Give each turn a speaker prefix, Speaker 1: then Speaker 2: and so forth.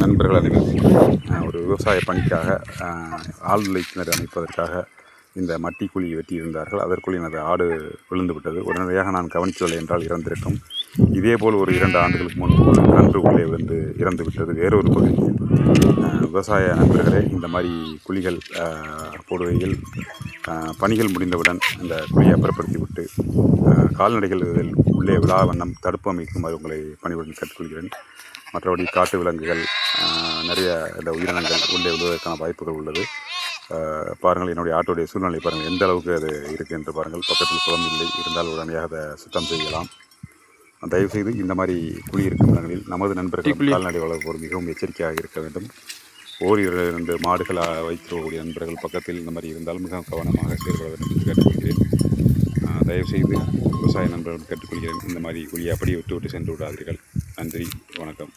Speaker 1: நண்பர்கள் அனைவரும் ஒரு விவசாய பணிக்காக ஆழ்துளை கிணறு அமைப்பதற்காக இந்த மட்டி குழியை வெட்டியிருந்தார்கள். அதற்குள் எனது ஆடு விழுந்து விட்டது. உடனடியாக நான் கவனிக்கவில்லை என்றால் இறந்திருக்கும். இதேபோல் ஒரு 2 ஆண்டுகளுக்கு முன்பு ஒரு கன்று உள்ளே விழுந்து இறந்து விட்டது வேறொரு பகுதியில். விவசாய நண்பர்களே, இந்த மாதிரி குழிகள் போடுகையில் பணிகள் முடிந்தவுடன் இந்த குழியை அப்புறப்படுத்தி விட்டு கால்நடைகள் உள்ளே விழா வண்ணம் தடுப்பு அமைக்குமாறு உங்களை பணிவுடன் கேட்டுக்கொள்கிறேன். மற்றபடி காட்டு விலங்குகள், நிறைய இந்த உயிரினங்கள் உள்ளே விழுவதற்கான வாய்ப்புகள் உள்ளது. பாருங்கள், என்னுடைய ஆட்டோடைய சூழ்நிலை பாருங்கள், எந்த அளவுக்கு அது இருக்குது என்று பாருங்கள். பக்கத்தில் குளம் இல்லை, இருந்தால் உடனடியாக அதை சுத்தம் செய்யலாம். தயவுசெய்து இந்த மாதிரி குழி இருக்கும் இடங்களில் நமது நண்பர்கள் கால்நடை வளர்ப்போர் மிகவும் எச்சரிக்கையாக இருக்க வேண்டும். ஓரிரு 2 மாடுகள் வைத்திருக்கக்கூடிய நண்பர்கள் பக்கத்தில் இந்த மாதிரி இருந்தால் மிகவும் கவனமாக செயல்பட வேண்டும் என்று கேட்டுக்கொள்கிறேன். தயவுசெய்து விவசாய நண்பர்கள் கேட்டுக்கொள்கிறேன், இந்த மாதிரி குழியை அப்படியே விட்டு சென்று விடாதீர்கள். நன்றி, வணக்கம்.